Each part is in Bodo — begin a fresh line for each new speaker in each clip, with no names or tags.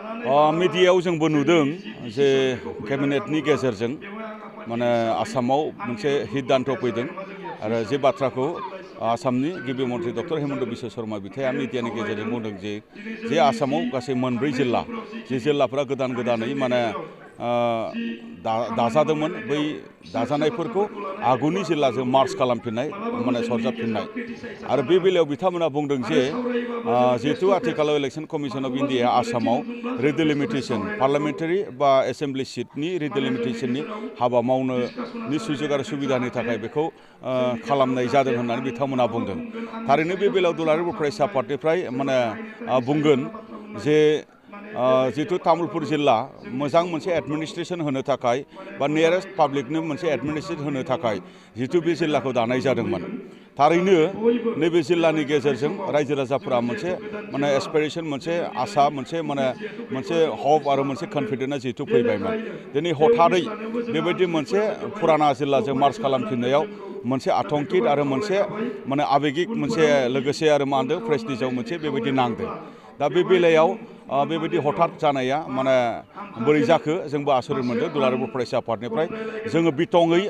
मिडियायाव जोंबो नुदों जे केबिनेटनि गेजेरजों माने आसामाव मोनसे सिद्धान्त फैदों आरो जे बाथ्राखौ आसामनि गिबि मन्थ्रि डक्टर हेमन्त बिश्व शर्मा बिथाङा मिडियानि गेजेरजों बुंदों जे आसामाव गासै मोनब्रै जिल्ला जे जिल्लाफोरा गोदानै माने दाजादोंमोन बै दाजानायफोरखौ आगुनि जिल्लाजों मार्च खालामफिननाय माने सरजाबफिननाय आरो बे बेलायाव बिथांमोना बुंदों जे जिहेतु आथिखालाव इलेक्शन कमिशन अफ इन्डिया आसामाव रिडिलिमिटेशन पार्लियामेन्टारि बा एसेम्बलि सिटनि रिडिलिमिटेशननि हाबा मावनोनि सुजुग आरो सुबिदानि थाखाय बेखौ खालामनाय जादों होननानै बिथांमोना बुंदों थारैनो बे बेलायाव दुलाराय बर' फरायसा आफादनिफ्राय माने बुंगोन जे जितु तामुलपुर जिल्ला मोजां मोनसे एडमिनिस्ट्रेशन होनो थाखाय बा नियारेस्ट पाब्लिकनो मोनसे एडमिनिस्ट्रेशन होनो थाखाय जितु बे जिल्लाखौ दानाय जादोंमोन थारैनो नैबे जिल्लानि गेजेरजों रायजो राजाफोरा मोनसे माने एसपिरेशन मोनसे आसा मोनसे हप आरो मोनसे कन्फिडेन्सआ जितु फैबायमोन दिनै हथारै बेबायदि मोनसे फुराना जिल्लाजों मार्च खालामफिननायाव मोनसे आतंकित आरो मोनसे माने आबेगिक मोनसे लोगोसे आरो मा होनदों प्रेस्टिजआव मोनसे बेबायदि नांदों दा बे बेलायाव बेबायदि हठात जानाया माने बोरै जाखो जोंबो आसरित मोनदों दुलाराय बर' फरायसा आफादनिफ्राय जोङो बिथङै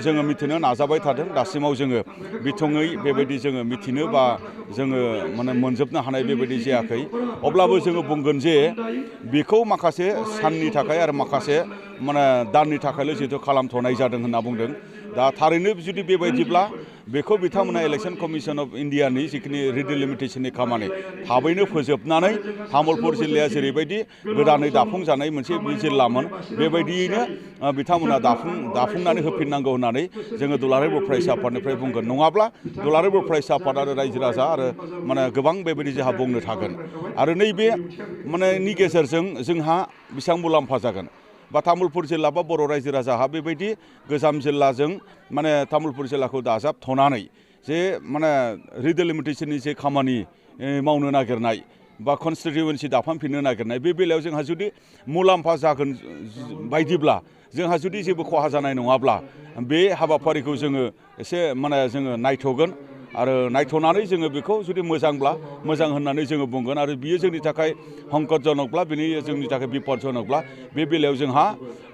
जोङो मिथिनो नाजाबाय थादों दासिमाव जोङो बिथङै बेबायदि जोङो मिथिनो बा जोङो माने मोनजोबनो हानाय बेबायदि जायाखै अब्लाबो जोङो बुंगोन जे बेखौ माखासे साननि थाखाय आरो माखासे माने दाननि थाखायल' जिहेतु खालामथ'नाय जादों होनना बुंदों दा थारैनो जुदि बेबायदिब्ला बेखौ बिथांमोना इलेक्शन कमिशन अफ इन्डियानि जिखिनि रिडिलिमिटेशननि खामानि थाबैनो फोजोबनानै तामुलपुर जिल्लाया जेरैबायदि गोदानै दाफुंजानाय मोनसे जिल्लामोन बेबायदियैनो बिथांमोना दाफुंनानै होफिननांगौ होननानै जोङो दुलाराय बर' फरायसा आफादनिफ्राय बुंगोन नङाब्ला दुलाराय बर' फरायसा आफाद आरो रायजो राजा आरो माने गोबां बेबायदि जोंहा बुंनो थागोन आरो नैबे मानेनि गेजेरजों जोंहा बेसेबां मुलाम्फा जागोन बा तामुलपुर जिल्ला बा बर' रायजो राजाहा बेबायदि गोजाम जिल्लाजों माने तामुलपुर जिल्लाखौ दाजाबथ'नानै जे माने रिडिलिमिटेशननि जे खामानि मावनो नागिरनाय बा कनस्टिटिउवेन्सि दाफामफिननो नागिरनाय बे बेलायाव जोंहा जुदि मुलाम्फा जागोन बायदिब्ला जोंहा जुदि जेबो खहा जानाय नङाब्ला बे हाबाफारिखौ जोङो एसे माने जोङो नायथ'गोन आरो नायथ'नानै जोङो बेखौ जुदि मोजांब्ला मोजां होननानै जोङो बुंगोन आरो बियो जोंनि थाखाय हंकटजनकब्ला बिनि जोंनि थाखाय बिपदजनकब्ला बे बेलायाव जोंहा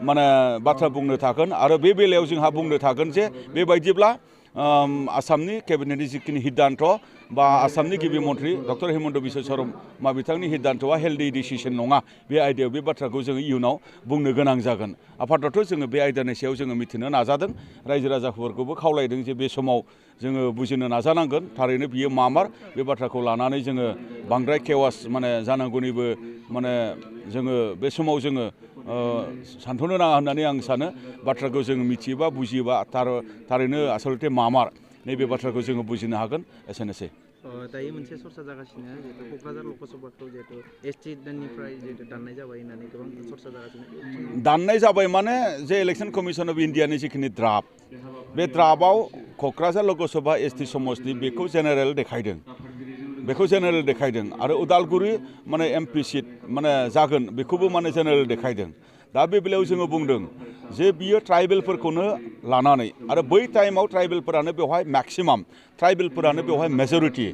माने बाथ्रा बुंनो थागोन आरो बे बेलायाव जोंहा बुंनो थागोन जे बेबायदिब्ला आसामनि केबिनेटनि जिखिनि सिद्धान्त बा आसामनि गिबि मन्थ्रि डक्टर हेमन्त बिश्व शर्मा बिथांनि सिद्धान्तआ हेल्दि डिसिसन नङा बे आयदायाव बे बाथ्राखौ जोङो इयुनाव बुंनो गोनां जागोन आफादत जोङो बे आयदानि सायाव जोङो मिथिनो नाजादों रायजो राजाफोरखौबो खावलायदों जे बे समाव जोङो बुजिनो नाजानांगोन थारैनो बियो मामार बे बाथ्राखौ लानानै जोङो बांद्राय केवास माने जानांगौनिबो माने जोङो बे समाव जोङो सानथ'नो नाङा होननानै आं सानो बाथ्राखौ जोङो मिथियोबा बुजियोबा थारैनो आसलथे मामार नैबे बाथ्राखौ जोङो बुजिनो हागोन एसेनोसै
दायो मोनसे सरसा जागासिनो जिहेतु क'क्राझार लकसभाखौ जिहेतु एसटि दाननिफ्राय जिहेतु दाननाय जाबाय होननानै गोबां सरसा जागासिनो
दाननाय जाबाय माने जे इलेक्शन कमिशन अफ इन्डियानि जिखिनि ड्राफ्ट बे ड्राफ्टआव क'क्राझार लकसभा एसटि समस्ति बेखौ जेनेरेल देखायदों आरो उदालगुरि माने एमपि सिट माने जागोन बेखौबो माने जेनेरेल देखायदों दा बे बेलायाव जोङो बुंदों जे बियो ट्राइबेलफोरखौनो लानानै आरो बै टाइमाव ट्राइबेलफोरानो बेवहाय मेक्सिमाम ट्राइबेलफोरानो बेवहाय मेजरिटि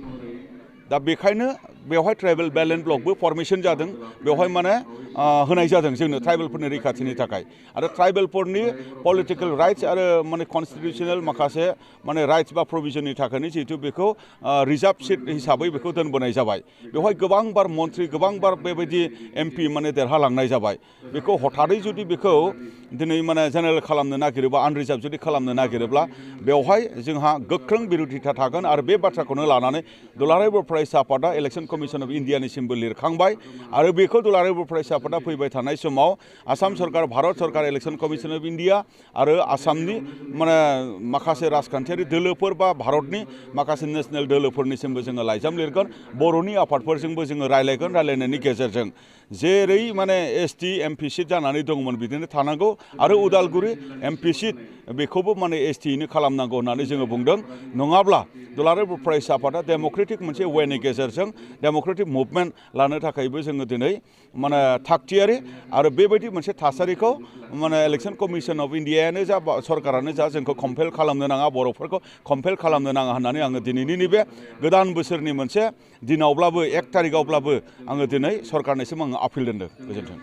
दा बेखायनो बेवहाय ट्राइबेल बेलेन्स ब्लकबो फर्मेशन जादों बेवहाय माने होनाय जादों जोंनो ट्राइबेलफोरनि रैखाथिनि थाखाय आरो ट्राइबेलफोरनि पलिटिकेल राइट्स आरो माने कनस्टिटिउसनेल माखासे माने राइट्स बा प्रभिजननि थाखायनो जिहेतु बेखौ रिजार्भ सिट हिसाबै बेखौ दोनबोनाय जाबाय बेवहाय गोबांबार मन्थ्रि गोबांबार बेबायदि एमपि माने देरहालांनाय जाबाय बेखौ हथारै जुदि बेखौ दिनै माने जेनेरेल खालामनो नागिरोबा आनरिजार्भ जुदि खालामनो नागिरोब्ला बेवहाय जोंहा गोख्रों बिरोधिता थागोन आरो बे बाथ्राखौनो लानानै दुलाराय बर' फरायसा आफादा इलेक्शन कमिशन अफ इन्डियानिसिमबो लिरखांबाय आरो बेखौ दुलाराय बर' फरायसा आफादा फैबाय थानाय समाव आसाम सरकार भारत सरकार इलेक्शन कमिशन अफ इन्डिया आरो आसामनि माने माखासे राजखान्थियारि दोलोफोर बा भारतनि माखासे नेशनेल दोलोफोरनिसिमबो जोङो लाइजाम लिरगोन बर'नि आफादफोरजोंबो जोङो रायलायनायनि गेजेरजों जेरै माने एसटि एमपि सिट जानानै दंमोन बिदिनो थानांगौ आरो उदालगुरि एमपि सिट बेखौबो माने एसटियैनो खालामनांगौ होननानै जोङो बुंदों नङाब्ला दुलाराय बर' फरायसा आफादा डेम'क्रेटिक मोनसे वेनि गेजेरजों डेम'क्रेटिक मुभमेन्ट लानो थाखायबो जोङो दिनै माने थागथियारि आरो बेबायदि मोनसे थासारिखौ माने इलेक्शन कमिशन अफ इन्डियायानो जा सरकारानो जा जोंखौ कम्पेल खालामनो नाङा बर'फोरखौ कम्पेल खालामनो नाङा होननानै आङो दिनैनि नैबे गोदान बोसोरनि मोनसे दिनावब्लाबो 1 थारिखआवब्लाबो आङो दिनै सरकारनिसिम आङो आपिल दोनदों। गोजोन्थों।